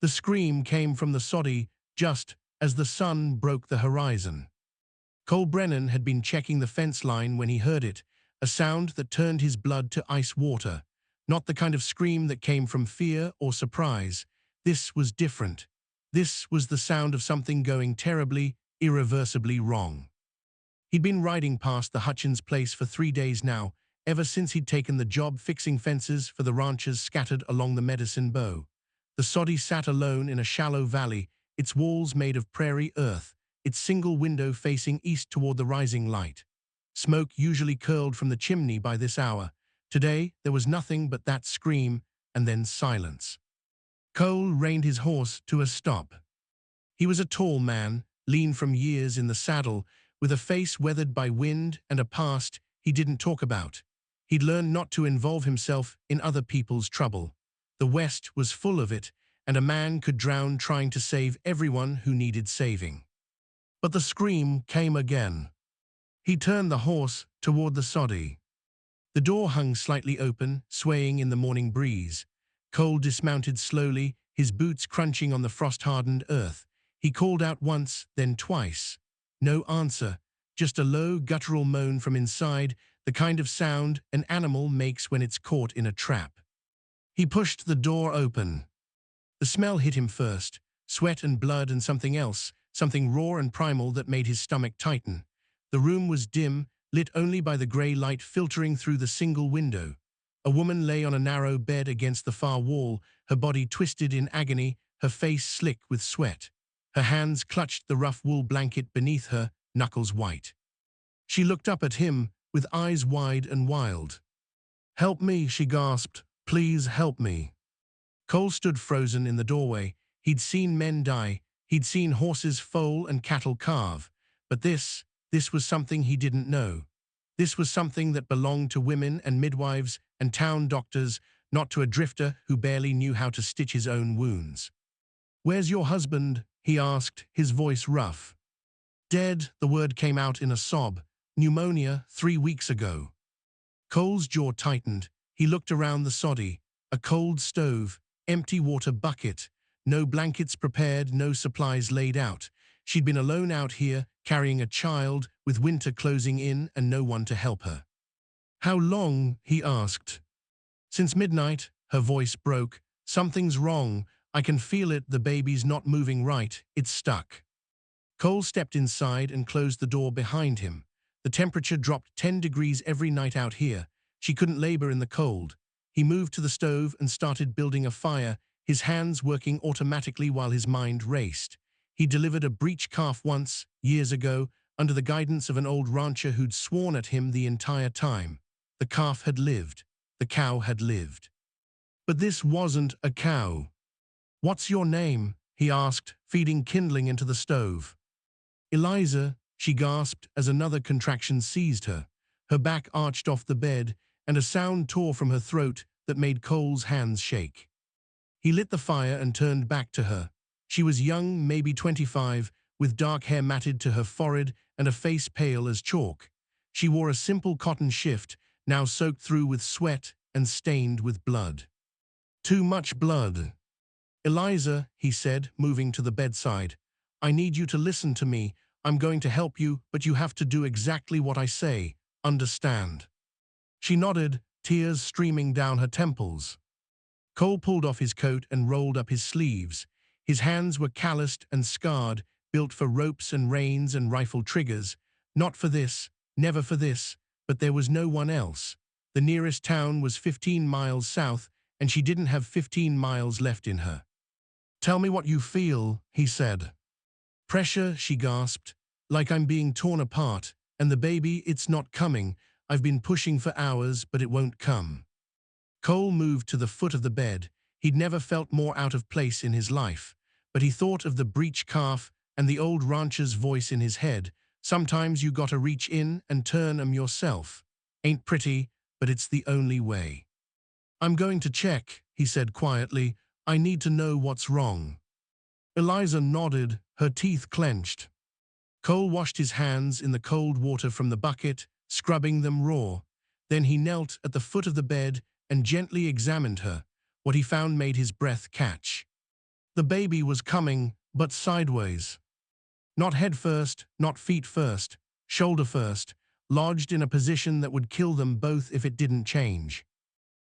The scream came from the soddy just as the sun broke the horizon. Cole Brennan had been checking the fence line when he heard it, a sound that turned his blood to ice water. Not the kind of scream that came from fear or surprise. This was different. This was the sound of something going terribly, irreversibly wrong. He'd been riding past the Hutchins place for 3 days now, ever since he'd taken the job fixing fences for the ranchers scattered along the Medicine Bow. The soddy sat alone in a shallow valley, its walls made of prairie earth, its single window facing east toward the rising light. Smoke usually curled from the chimney by this hour. Today, there was nothing but that scream and then silence. Cole reined his horse to a stop. He was a tall man, lean from years in the saddle, with a face weathered by wind and a past he didn't talk about. He'd learned not to involve himself in other people's trouble. The West was full of it, and a man could drown trying to save everyone who needed saving. But the scream came again. He turned the horse toward the soddy. The door hung slightly open, swaying in the morning breeze. Cole dismounted slowly, his boots crunching on the frost-hardened earth. He called out once, then twice. No answer, just a low, guttural moan from inside, the kind of sound an animal makes when it's caught in a trap. He pushed the door open. The smell hit him first, sweat and blood and something else, something raw and primal that made his stomach tighten. The room was dim, lit only by the gray light filtering through the single window. A woman lay on a narrow bed against the far wall, her body twisted in agony, her face slick with sweat. Her hands clutched the rough wool blanket beneath her, knuckles white. She looked up at him, with eyes wide and wild. "Help me," she gasped. "Please help me." Cole stood frozen in the doorway. He'd seen men die. He'd seen horses foal and cattle calve. But this was something he didn't know. This was something that belonged to women and midwives and town doctors, not to a drifter who barely knew how to stitch his own wounds. "Where's your husband?" he asked, his voice rough. "Dead," the word came out in a sob. "Pneumonia 3 weeks ago." Cole's jaw tightened. He looked around the soddy. A cold stove, empty water bucket, no blankets prepared, no supplies laid out. She'd been alone out here, carrying a child, with winter closing in and no one to help her. "How long?" he asked. "Since midnight," her voice broke. "Something's wrong. I can feel it, the baby's not moving right, it's stuck." Cole stepped inside and closed the door behind him. The temperature dropped 10 degrees every night out here. She couldn't labor in the cold. He moved to the stove and started building a fire, his hands working automatically while his mind raced. He delivered a breech calf once, years ago, under the guidance of an old rancher who'd sworn at him the entire time. The calf had lived. The cow had lived. But this wasn't a cow. "What's your name?" he asked, feeding kindling into the stove. "Eliza," she gasped as another contraction seized her. Her back arched off the bed, and a sound tore from her throat that made Cole's hands shake. He lit the fire and turned back to her. She was young, maybe 25, with dark hair matted to her forehead and a face pale as chalk. She wore a simple cotton shift, now soaked through with sweat and stained with blood. "Too much blood." "Eliza," he said, moving to the bedside, "I need you to listen to me. I'm going to help you, but you have to do exactly what I say. Understand?" She nodded, tears streaming down her temples. Cole pulled off his coat and rolled up his sleeves. His hands were calloused and scarred, built for ropes and reins and rifle triggers. Not for this, never for this, but there was no one else. The nearest town was 15 miles south, and she didn't have 15 miles left in her. "Tell me what you feel," he said. "Pressure," she gasped, "like I'm being torn apart, and the baby, it's not coming. I've been pushing for hours, but it won't come." Cole moved to the foot of the bed. He'd never felt more out of place in his life, but he thought of the breech calf and the old rancher's voice in his head. "Sometimes you gotta reach in and turn 'em yourself. Ain't pretty, but it's the only way." "I'm going to check," he said quietly. "I need to know what's wrong." Eliza nodded, her teeth clenched. Cole washed his hands in the cold water from the bucket, scrubbing them raw. Then he knelt at the foot of the bed and gently examined her. What he found made his breath catch. The baby was coming, but sideways. Not head first, not feet first, shoulder first, lodged in a position that would kill them both if it didn't change.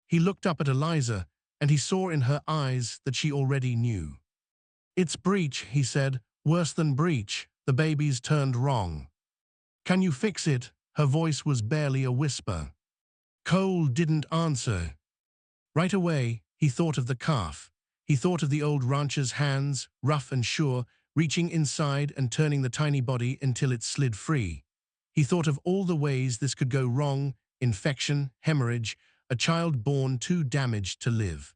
He looked up at Eliza, and he saw in her eyes that she already knew. "It's breech," he said. "Worse than breech. The baby's turned wrong. Can you fix it?" Her voice was barely a whisper. Cole didn't answer. Right away, he thought of the calf. He thought of the old rancher's hands, rough and sure, reaching inside and turning the tiny body until it slid free. He thought of all the ways this could go wrong: infection, hemorrhage, a child born too damaged to live.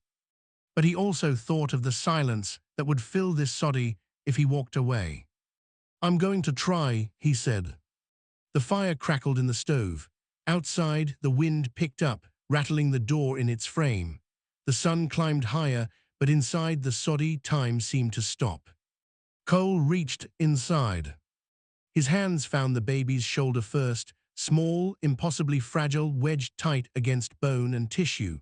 But he also thought of the silence that would fill this soddy if he walked away. "I'm going to try," he said. The fire crackled in the stove. Outside, the wind picked up, rattling the door in its frame. The sun climbed higher, but inside the soddy time seemed to stop. Cole reached inside. His hands found the baby's shoulder first, small, impossibly fragile, wedged tight against bone and tissue.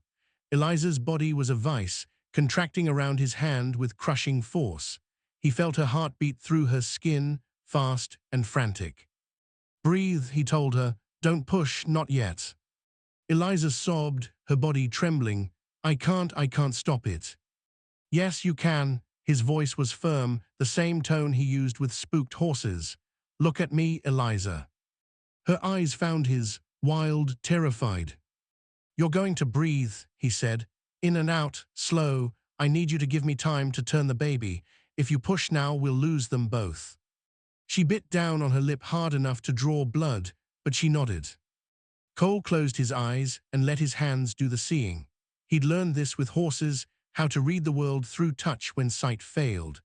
Eliza's body was a vice, contracting around his hand with crushing force. He felt her heart beat through her skin, fast and frantic. "Breathe," he told her. "Don't push, not yet." Eliza sobbed, her body trembling. I can't stop it." "Yes, you can." His voice was firm, the same tone he used with spooked horses. "Look at me, Eliza." Her eyes found his, wild, terrified. "You're going to breathe," he said. "In and out, slow. I need you to give me time to turn the baby. If you push now, we'll lose them both." She bit down on her lip hard enough to draw blood, but she nodded. Cole closed his eyes and let his hands do the seeing. He'd learned this with horses, how to read the world through touch when sight failed.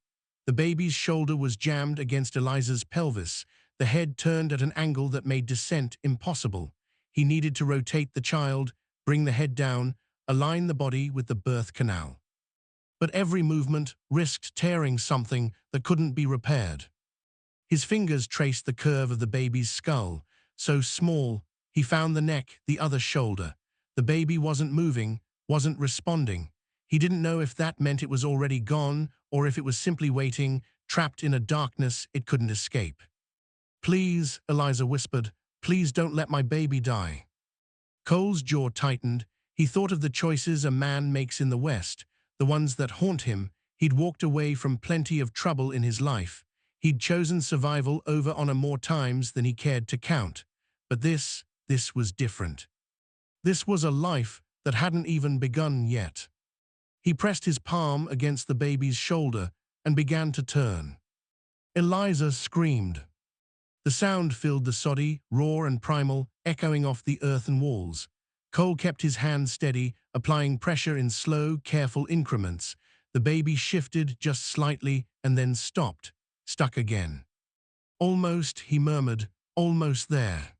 The baby's shoulder was jammed against Eliza's pelvis, the head turned at an angle that made descent impossible. He needed to rotate the child, bring the head down, align the body with the birth canal. But every movement risked tearing something that couldn't be repaired. His fingers traced the curve of the baby's skull, so small. He found the neck, the other shoulder. The baby wasn't moving, wasn't responding. He didn't know if that meant it was already gone or if it was simply waiting, trapped in a darkness it couldn't escape. "Please," Eliza whispered, "please don't let my baby die." Cole's jaw tightened. He thought of the choices a man makes in the West, the ones that haunt him. He'd walked away from plenty of trouble in his life. He'd chosen survival over honor more times than he cared to count. But this was different. This was a life that hadn't even begun yet. He pressed his palm against the baby's shoulder and began to turn. Eliza screamed. The sound filled the soddy, raw and primal, echoing off the earthen walls. Cole kept his hand steady, applying pressure in slow, careful increments. The baby shifted just slightly and then stopped, stuck again. "Almost," he murmured, "almost there."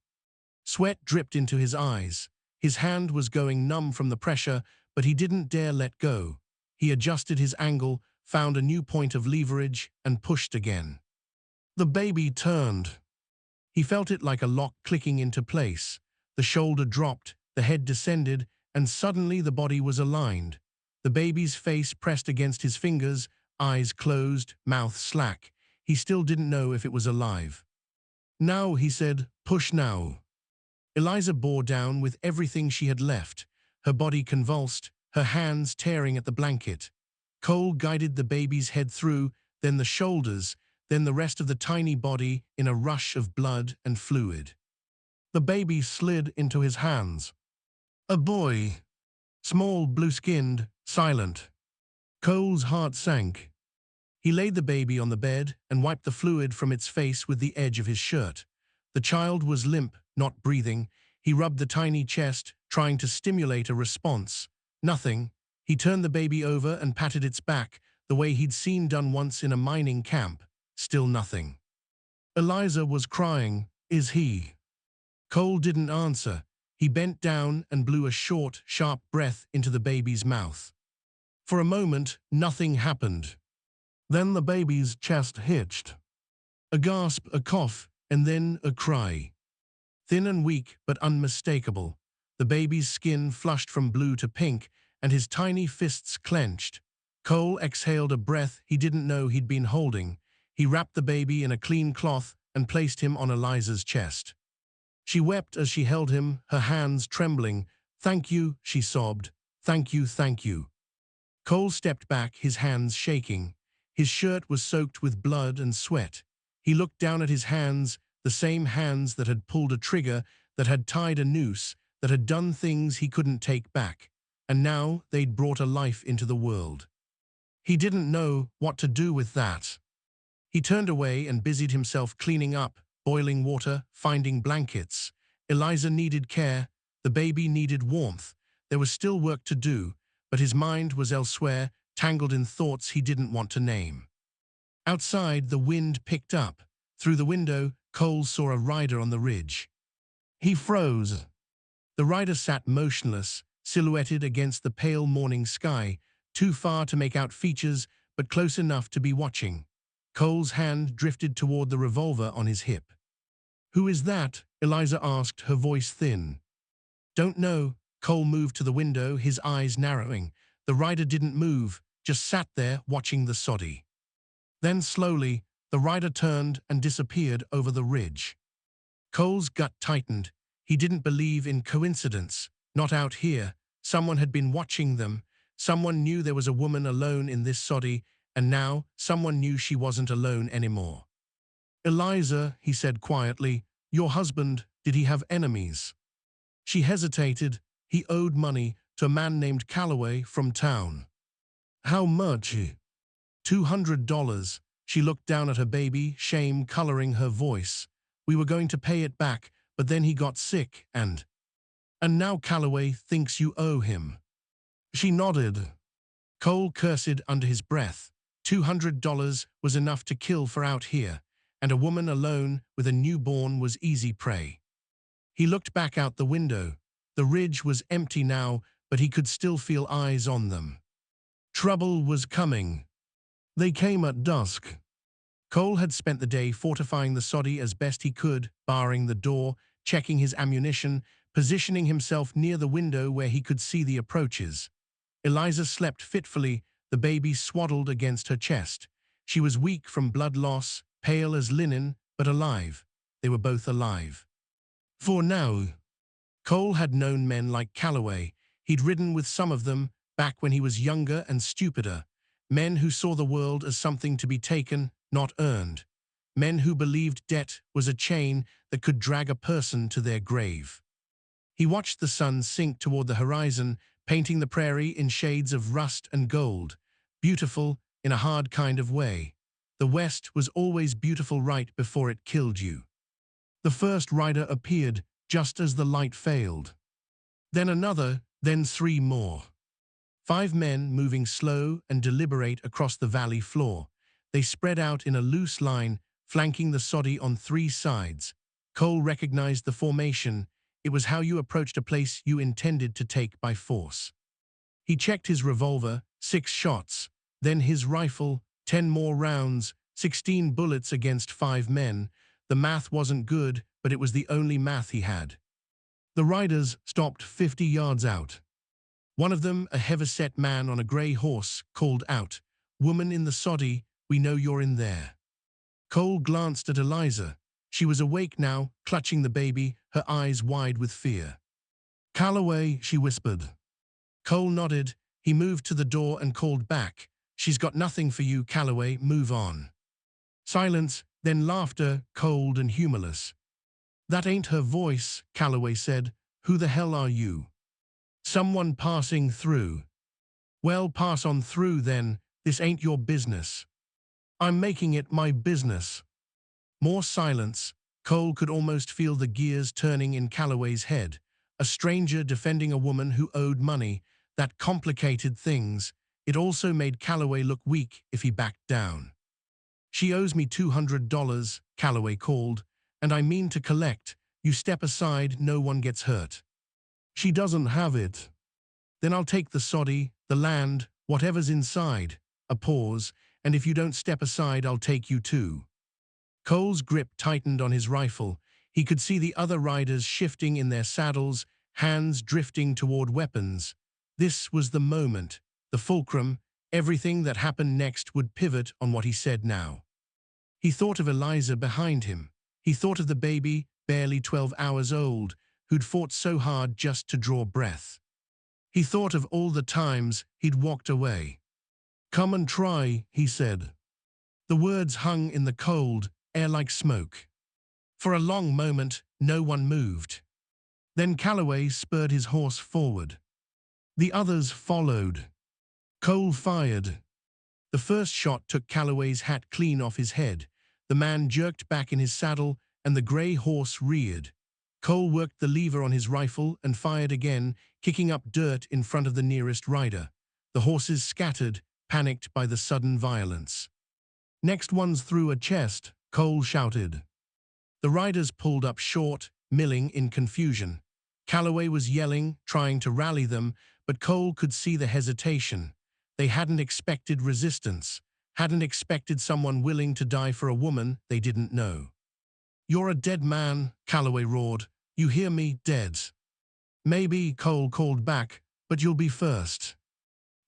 Sweat dripped into his eyes. His hand was going numb from the pressure, but he didn't dare let go. He adjusted his angle, found a new point of leverage, and pushed again. The baby turned. He felt it like a lock clicking into place. The shoulder dropped, the head descended, and suddenly the body was aligned. The baby's face pressed against his fingers, eyes closed, mouth slack. He still didn't know if it was alive. "Now," he said, "push now." Eliza bore down with everything she had left, her body convulsed, her hands tearing at the blanket. Cole guided the baby's head through, then the shoulders, then the rest of the tiny body in a rush of blood and fluid. The baby slid into his hands. A boy. Small, blue-skinned, silent. Cole's heart sank. He laid the baby on the bed and wiped the fluid from its face with the edge of his shirt. The child was limp, not breathing. He rubbed the tiny chest, trying to stimulate a response. Nothing. He turned the baby over and patted its back, the way he'd seen done once in a mining camp. Still nothing. Eliza was crying. "Is he?" Cole didn't answer. He bent down and blew a short, sharp breath into the baby's mouth. For a moment, nothing happened. Then the baby's chest hitched. A gasp, a cough, and then a cry. Thin and weak, but unmistakable. The baby's skin flushed from blue to pink, and his tiny fists clenched. Cole exhaled a breath he didn't know he'd been holding. He wrapped the baby in a clean cloth and placed him on Eliza's chest. She wept as she held him, her hands trembling. "Thank you," she sobbed. "Thank you, thank you." Cole stepped back, his hands shaking. His shirt was soaked with blood and sweat. He looked down at his hands, the same hands that had pulled a trigger, that had tied a noose, that had done things he couldn't take back. And now they'd brought a life into the world. He didn't know what to do with that. He turned away and busied himself cleaning up, boiling water, finding blankets. Eliza needed care, the baby needed warmth. There was still work to do, but his mind was elsewhere, tangled in thoughts he didn't want to name. Outside, the wind picked up. Through the window, Cole saw a rider on the ridge. He froze. The rider sat motionless, silhouetted against the pale morning sky, too far to make out features, but close enough to be watching. Cole's hand drifted toward the revolver on his hip. "Who is that?" Eliza asked, her voice thin. "Don't know." Cole moved to the window, his eyes narrowing. The rider didn't move, just sat there watching the soddy. Then slowly, the rider turned and disappeared over the ridge. Cole's gut tightened. He didn't believe in coincidence. Not out here. Someone had been watching them. Someone knew there was a woman alone in this soddy, and now someone knew she wasn't alone anymore. "Eliza," he said quietly, "your husband, did he have enemies?" She hesitated. "He owed money to a man named Cowboy from town." "How much?" $200. She looked down at her baby, shame coloring her voice. "We were going to pay it back, but then he got sick and now Calloway thinks you owe him." She nodded. Cole cursed under his breath. $200 was enough to kill for out here, and a woman alone with a newborn was easy prey. He looked back out the window. The ridge was empty now, but he could still feel eyes on them. Trouble was coming. They came at dusk. Cole had spent the day fortifying the soddy as best he could, barring the door, checking his ammunition, positioning himself near the window where he could see the approaches. Eliza slept fitfully, the baby swaddled against her chest. She was weak from blood loss, pale as linen, but alive. They were both alive. For now. Cole had known men like Calloway. He'd ridden with some of them, back when he was younger and stupider. Men who saw the world as something to be taken, not earned. Men who believed debt was a chain that could drag a person to their grave. He watched the sun sink toward the horizon, painting the prairie in shades of rust and gold. Beautiful in a hard kind of way. The West was always beautiful right before it killed you. The first rider appeared just as the light failed. Then another, then three more. 5 men moving slow and deliberate across the valley floor. They spread out in a loose line, flanking the soddy on 3 sides. Cole recognized the formation. It was how you approached a place you intended to take by force. He checked his revolver, 6 shots, then his rifle, 10 more rounds, 16 bullets against 5 men. The math wasn't good, but it was the only math he had. The riders stopped 50 yards out. One of them, a heavy-set man on a gray horse, called out, "Woman in the soddy, we know you're in there." Cole glanced at Eliza. She was awake now, clutching the baby, her eyes wide with fear. "Calloway," she whispered. Cole nodded. He moved to the door and called back, "She's got nothing for you, Calloway, move on." Silence, then laughter, cold and humorless. "That ain't her voice," Calloway said. "Who the hell are you?" "Someone passing through." "Well, pass on through then. This ain't your business." "I'm making it my business." More silence. Cole could almost feel the gears turning in Calloway's head. A stranger defending a woman who owed money. That complicated things. It also made Calloway look weak if he backed down. "She owes me $200, Calloway called, "and I mean to collect. You step aside, no one gets hurt." "She doesn't have it." "Then I'll take the soddy, the land, whatever's inside." A pause. "And if you don't step aside, I'll take you too." Cole's grip tightened on his rifle. He could see the other riders shifting in their saddles, hands drifting toward weapons. This was the moment, the fulcrum. Everything that happened next would pivot on what he said now. He thought of Eliza behind him. He thought of the baby, barely 12 hours old, who'd fought so hard just to draw breath. He thought of all the times he'd walked away. "Come and try," he said. The words hung in the cold air like smoke. For a long moment, no one moved. Then Calloway spurred his horse forward. The others followed. Cole fired. The first shot took Calloway's hat clean off his head. The man jerked back in his saddle, and the grey horse reared. Cole worked the lever on his rifle and fired again, kicking up dirt in front of the nearest rider. The horses scattered, panicked by the sudden violence. "Next one's through a chest," Cole shouted. The riders pulled up short, milling in confusion. Calloway was yelling, trying to rally them, but Cole could see the hesitation. They hadn't expected resistance, hadn't expected someone willing to die for a woman they didn't know. "You're a dead man," Calloway roared. "You hear me? Dead." "Maybe," Cole called back, "but you'll be first."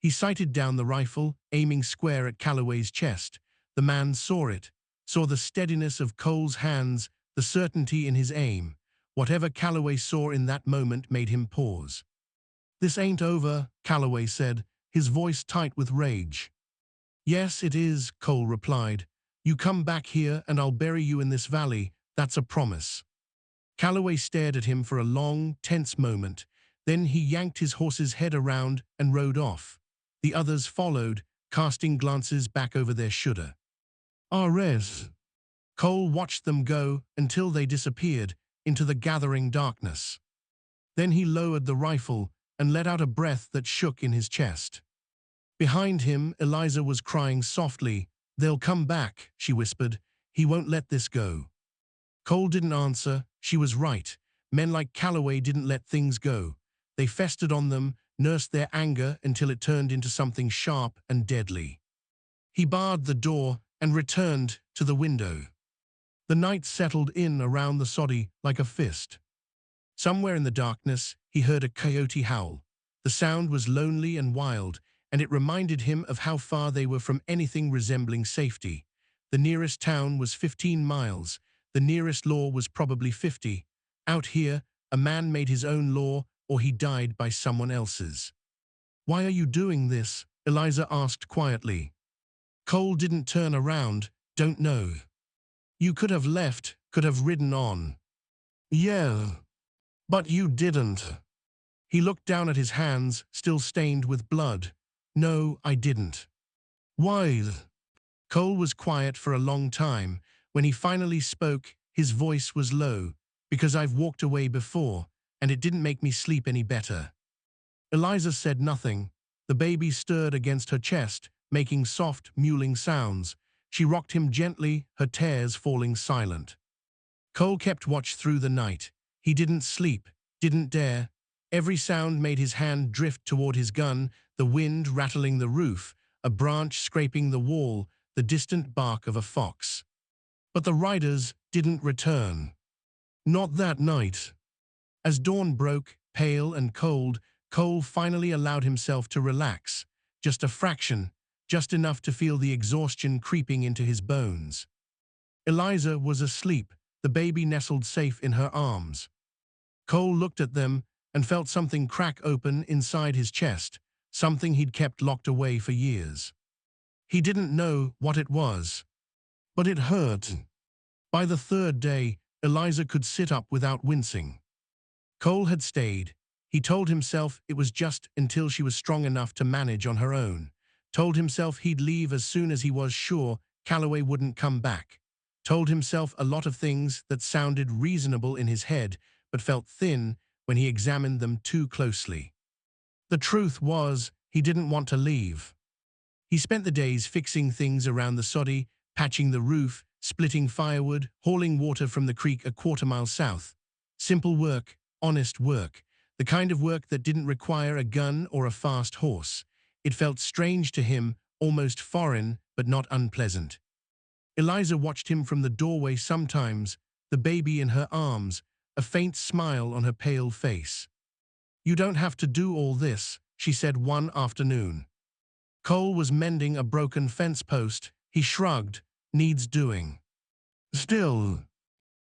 He sighted down the rifle, aiming square at Calloway's chest. The man saw it, saw the steadiness of Cole's hands, the certainty in his aim. Whatever Calloway saw in that moment made him pause. "This ain't over," Calloway said, his voice tight with rage. "Yes, it is," Cole replied. "You come back here and I'll bury you in this valley. That's a promise." Calloway stared at him for a long, tense moment. Then he yanked his horse's head around and rode off. The others followed, casting glances back over their shoulder. "Res." Cole watched them go until they disappeared into the gathering darkness. Then he lowered the rifle and let out a breath that shook in his chest. Behind him, Eliza was crying softly. "They'll come back," she whispered. "He won't let this go." Cole didn't answer. She was right. Men like Calloway didn't let things go. They festered on them, nursed their anger until it turned into something sharp and deadly. He barred the door and returned to the window. The night settled in around the soddy like a fist. Somewhere in the darkness, he heard a coyote howl. The sound was lonely and wild, and it reminded him of how far they were from anything resembling safety. The nearest town was 15 miles. The nearest law was probably 50. Out here, a man made his own law, or he died by someone else's. "Why are you doing this?" Eliza asked quietly. Cole didn't turn around. "Don't know." "You could have left, could have ridden on." "Yeah. But you didn't." He looked down at his hands, still stained with blood. "No, I didn't." "Why?" Cole was quiet for a long time. When he finally spoke, his voice was low. "Because I've walked away before, and it didn't make me sleep any better." Eliza said nothing. The baby stirred against her chest, making soft, mewling sounds. She rocked him gently, her tears falling silent. Cole kept watch through the night. He didn't sleep, didn't dare. Every sound made his hand drift toward his gun, the wind rattling the roof, a branch scraping the wall, the distant bark of a fox. But the riders didn't return. Not that night. As dawn broke, pale and cold, Cole finally allowed himself to relax. Just a fraction, just enough to feel the exhaustion creeping into his bones. Eliza was asleep, the baby nestled safe in her arms. Cole looked at them and felt something crack open inside his chest, something he'd kept locked away for years. He didn't know what it was, but it hurt. By the third day, Eliza could sit up without wincing. Cole had stayed. He told himself it was just until she was strong enough to manage on her own. Told himself he'd leave as soon as he was sure Calloway wouldn't come back. Told himself a lot of things that sounded reasonable in his head, but felt thin when he examined them too closely. The truth was, he didn't want to leave. He spent the days fixing things around the soddy, patching the roof, splitting firewood, hauling water from the creek a quarter-mile south. Simple work, honest work, the kind of work that didn't require a gun or a fast horse. It felt strange to him, almost foreign, but not unpleasant. Eliza watched him from the doorway sometimes, the baby in her arms, a faint smile on her pale face. "You don't have to do all this," she said one afternoon. Cole was mending a broken fence post. He shrugged. Needs doing. Still.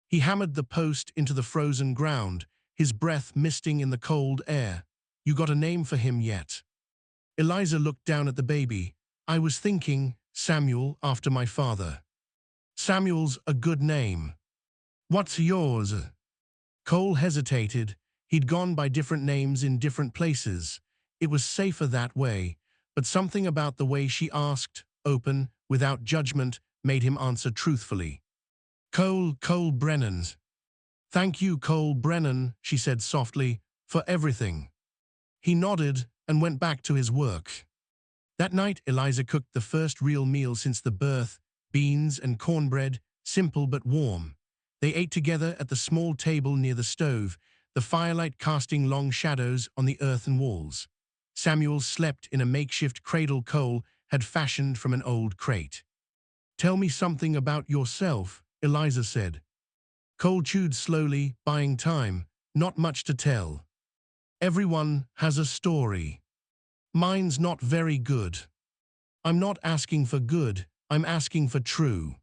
He hammered the post into the frozen ground, his breath misting in the cold air. You got a name for him yet? Eliza looked down at the baby. I was thinking, Samuel, after my father. Samuel's a good name. What's yours? Cole hesitated. He'd gone by different names in different places. It was safer that way, but something about the way she asked, open, without judgment, made him answer truthfully. Cole Brennan. Thank you, Cole Brennan, she said softly, for everything. He nodded and went back to his work. That night, Eliza cooked the first real meal since the birth, beans and cornbread, simple but warm. They ate together at the small table near the stove, the firelight casting long shadows on the earthen walls. Samuel slept in a makeshift cradle Cole had fashioned from an old crate. Tell me something about yourself, Eliza said. Cole chewed slowly, buying time. Not much to tell. Everyone has a story. Mine's not very good. I'm not asking for good, I'm asking for true.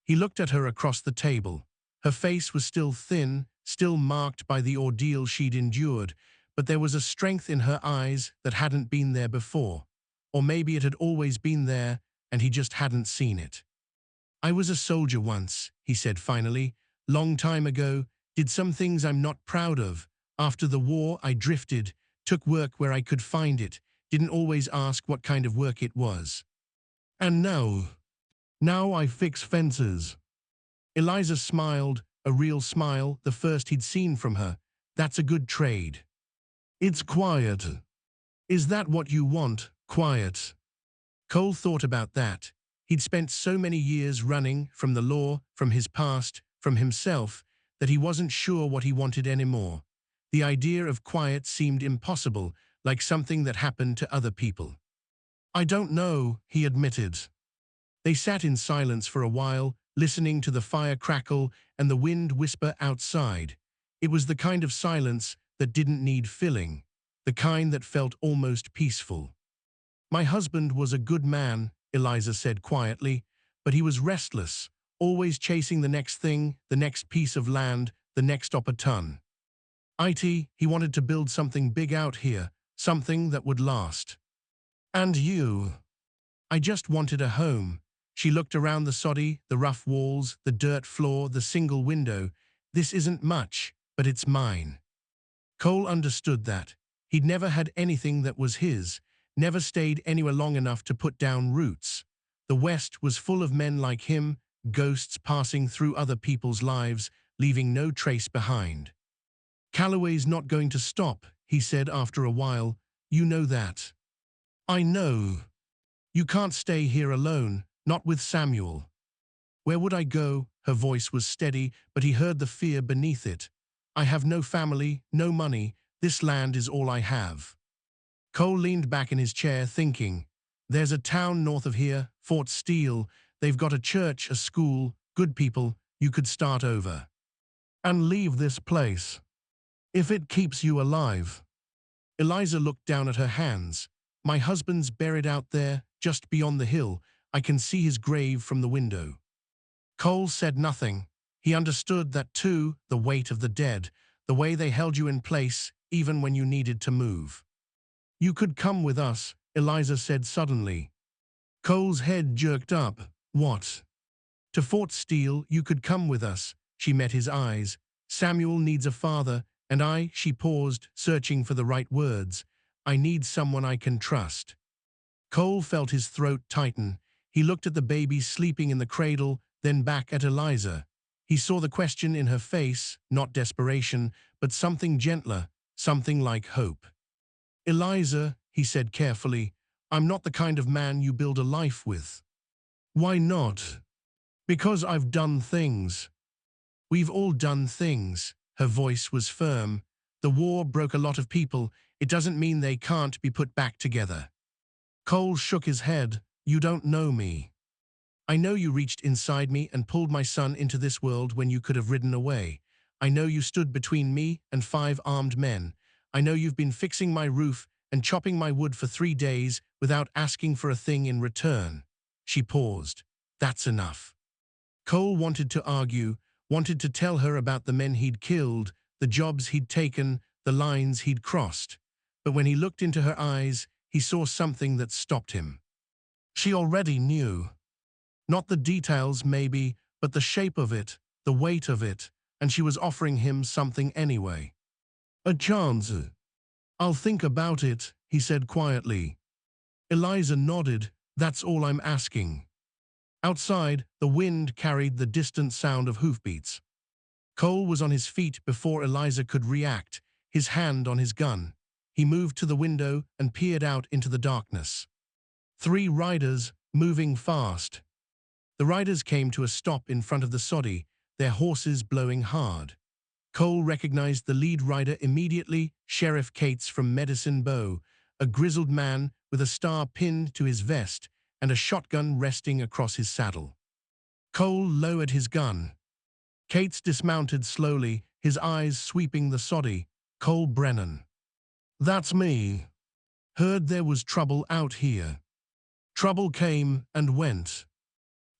He looked at her across the table. Her face was still thin, still marked by the ordeal she'd endured, but there was a strength in her eyes that hadn't been there before. Or maybe it had always been there, and he just hadn't seen it. I was a soldier once, he said finally. Long time ago, did some things I'm not proud of. After the war, I drifted, took work where I could find it, didn't always ask what kind of work it was. And now I fix fences. Eliza smiled, a real smile, the first he'd seen from her. That's a good trade. It's quiet. Is that what you want, quiet? Cole thought about that. He'd spent so many years running from the law, from his past, from himself, that he wasn't sure what he wanted anymore. The idea of quiet seemed impossible, like something that happened to other people. I don't know, he admitted. They sat in silence for a while, listening to the fire crackle and the wind whisper outside. It was the kind of silence that didn't need filling, the kind that felt almost peaceful. My husband was a good man, Eliza said quietly, but he was restless, always chasing the next thing, the next piece of land, the next opportun. He wanted to build something big out here, something that would last. And you? I just wanted a home. She looked around the soddy, the rough walls, the dirt floor, the single window. This isn't much, but it's mine. Cole understood that. He'd never had anything that was his, never stayed anywhere long enough to put down roots. The West was full of men like him, ghosts passing through other people's lives, leaving no trace behind. Calloway's not going to stop, he said after a while. You know that. I know. You can't stay here alone, not with Samuel. Where would I go? Her voice was steady, but he heard the fear beneath it. I have no family, no money. This land is all I have. Cole leaned back in his chair, thinking. There's a town north of here, Fort Steele. They've got a church, a school, good people. You could start over. And leave this place. If it keeps you alive. Eliza looked down at her hands. My husband's buried out there, just beyond the hill. I can see his grave from the window. Cole said nothing. He understood that too, the weight of the dead, the way they held you in place, even when you needed to move. You could come with us, Eliza said suddenly. Cole's head jerked up. What? To Fort Steele, you could come with us. She met his eyes. Samuel needs a father, and she paused, searching for the right words. I need someone I can trust. Cole felt his throat tighten. He looked at the baby sleeping in the cradle, then back at Eliza. He saw the question in her face, not desperation, but something gentler, something like hope. Eliza, he said carefully, I'm not the kind of man you build a life with. Why not? Because I've done things. We've all done things. Her voice was firm. The war broke a lot of people. It doesn't mean they can't be put back together. Cole shook his head. You don't know me. I know you reached inside me and pulled my son into this world when you could have ridden away. I know you stood between me and 5 armed men. I know you've been fixing my roof and chopping my wood for 3 days without asking for a thing in return. She paused. That's enough. Cole wanted to argue, wanted to tell her about the men he'd killed, the jobs he'd taken, the lines he'd crossed. But when he looked into her eyes, he saw something that stopped him. She already knew. Not the details, maybe, but the shape of it, the weight of it, and she was offering him something anyway. A chance. I'll think about it, he said quietly. Eliza nodded. That's all I'm asking. Outside, the wind carried the distant sound of hoofbeats. Cole was on his feet before Eliza could react, his hand on his gun. He moved to the window and peered out into the darkness. 3 riders, moving fast. The riders came to a stop in front of the soddy, their horses blowing hard. Cole recognized the lead rider immediately, Sheriff Cates from Medicine Bow, a grizzled man with a star pinned to his vest and a shotgun resting across his saddle. Cole lowered his gun. Cates dismounted slowly, his eyes sweeping the soddy. Cole Brennan. That's me. Heard there was trouble out here. Trouble came and went.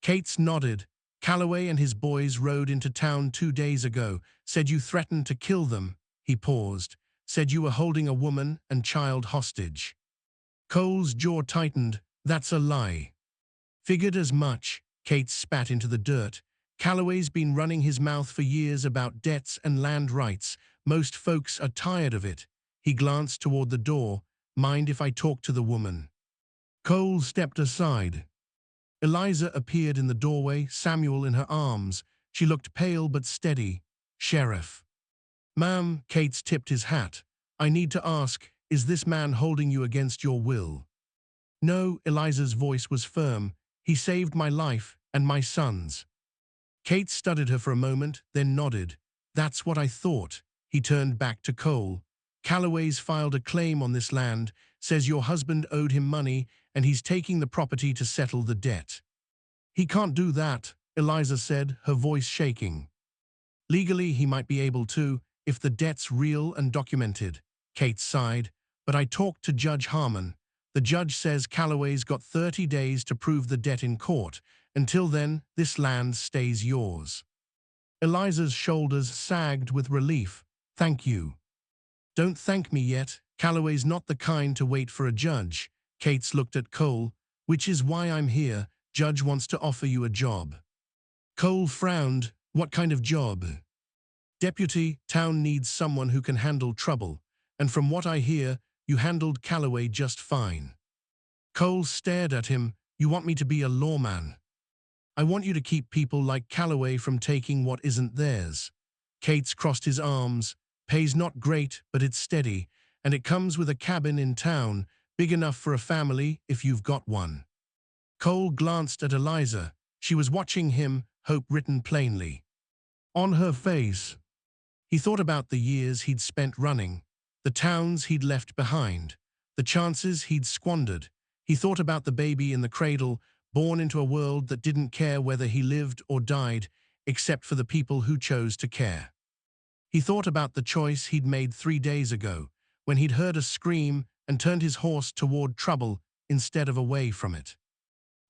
Cates nodded. Calloway and his boys rode into town 2 days ago, said you threatened to kill them. He paused, said you were holding a woman and child hostage. Cole's jaw tightened. That's a lie. Figured as much. Cates spat into the dirt. Calloway's been running his mouth for years about debts and land rights. Most folks are tired of it. He glanced toward the door. Mind if I talk to the woman? Cole stepped aside. Eliza appeared in the doorway, Samuel in her arms. She looked pale but steady. Sheriff. Ma'am, Cates tipped his hat. I need to ask, is this man holding you against your will? No, Eliza's voice was firm. He saved my life and my son's. Cates studied her for a moment, then nodded. That's what I thought. He turned back to Cole. Calloway's filed a claim on this land, says your husband owed him money and he's taking the property to settle the debt. He can't do that, Eliza said, her voice shaking. Legally, he might be able to, if the debt's real and documented. Cates sighed. But I talked to Judge Harmon. The judge says Calloway's got 30 days to prove the debt in court. Until then, this land stays yours. Eliza's shoulders sagged with relief. Thank you. Don't thank me yet. Calloway's not the kind to wait for a judge. Cates looked at Cole. Which is why I'm here. Judge wants to offer you a job. Cole frowned. What kind of job? Deputy, town needs someone who can handle trouble. And from what I hear, you handled Calloway just fine. Cole stared at him. You want me to be a lawman? I want you to keep people like Calloway from taking what isn't theirs. Cates crossed his arms. Pay's not great, but it's steady. And it comes with a cabin in town, big enough for a family if you've got one. Cole glanced at Eliza. She was watching him, hope written plainly on her face. He thought about the years he'd spent running, the towns he'd left behind, the chances he'd squandered. He thought about the baby in the cradle, born into a world that didn't care whether he lived or died, except for the people who chose to care. He thought about the choice he'd made 3 days ago, when he'd heard a scream and turned his horse toward trouble instead of away from it.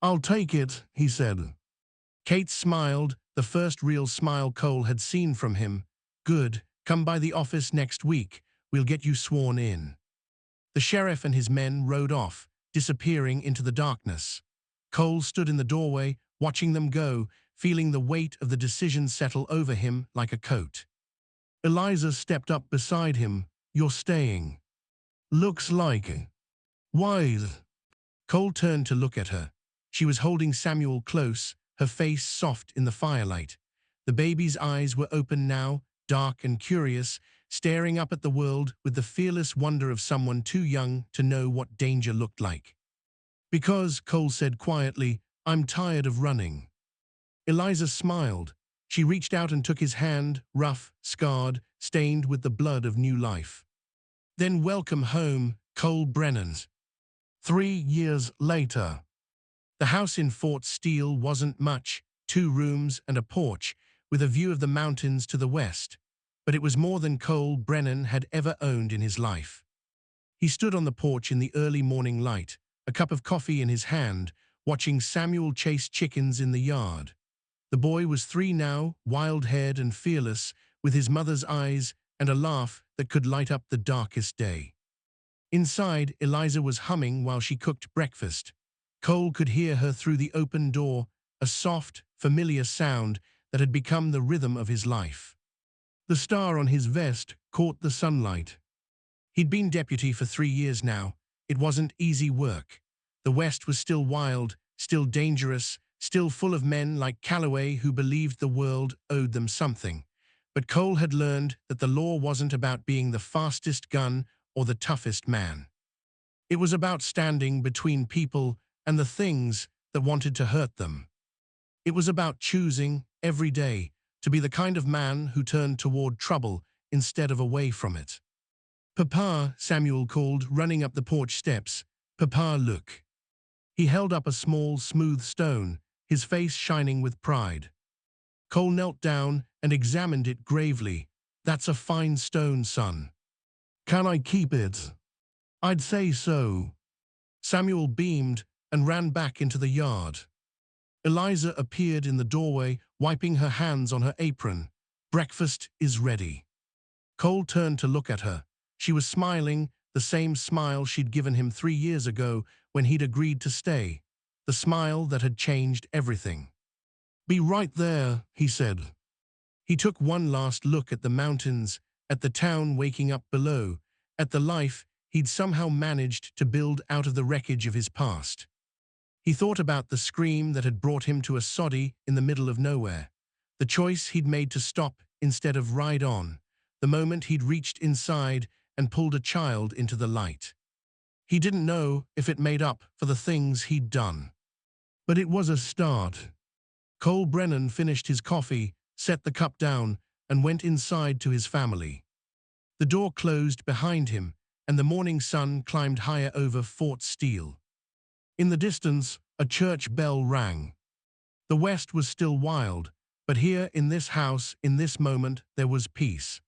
I'll take it, he said. Kate smiled, the first real smile Cole had seen from him. Good, come by the office next week. We'll get you sworn in. The sheriff and his men rode off, disappearing into the darkness. Cole stood in the doorway, watching them go, feeling the weight of the decision settle over him like a coat. Eliza stepped up beside him. You're staying. Looks like it. Why? Cole turned to look at her. She was holding Samuel close, her face soft in the firelight. The baby's eyes were open now, dark and curious, staring up at the world with the fearless wonder of someone too young to know what danger looked like. Because, Cole said quietly, I'm tired of running. Eliza smiled. She reached out and took his hand, rough, scarred, stained with the blood of new life. Then welcome home, Cole Brennan. 3 years later. The house in Fort Steele wasn't much, 2 rooms and a porch, with a view of the mountains to the west. But it was more than Cole Brennan had ever owned in his life. He stood on the porch in the early morning light, a cup of coffee in his hand, watching Samuel chase chickens in the yard. The boy was 3 now, wild-haired and fearless, with his mother's eyes and a laugh that could light up the darkest day. Inside, Eliza was humming while she cooked breakfast. Cole could hear her through the open door, a soft, familiar sound that had become the rhythm of his life. The star on his vest caught the sunlight. He'd been deputy for 3 years now. It wasn't easy work. The West was still wild, still dangerous, still full of men like Calloway who believed the world owed them something. But Cole had learned that the law wasn't about being the fastest gun or the toughest man. It was about standing between people and the things that wanted to hurt them. It was about choosing, every day, to be the kind of man who turned toward trouble instead of away from it. "Papa," Samuel called, running up the porch steps. "Papa, look." He held up a small, smooth stone, his face shining with pride. Cole knelt down and examined it gravely. "That's a fine stone, son." "Can I keep it?" "I'd say so." Samuel beamed and ran back into the yard. Eliza appeared in the doorway, wiping her hands on her apron. "Breakfast is ready." Cole turned to look at her. She was smiling, the same smile she'd given him 3 years ago when he'd agreed to stay, the smile that had changed everything. "Be right there," he said. He took one last look at the mountains, at the town waking up below, at the life he'd somehow managed to build out of the wreckage of his past. He thought about the scream that had brought him to a soddy in the middle of nowhere, the choice he'd made to stop instead of ride on, the moment he'd reached inside and pulled a child into the light. He didn't know if it made up for the things he'd done. But it was a start. Cole Brennan finished his coffee, set the cup down, and went inside to his family. The door closed behind him, and the morning sun climbed higher over Fort Steele. In the distance, a church bell rang. The West was still wild, but here in this house, in this moment, there was peace.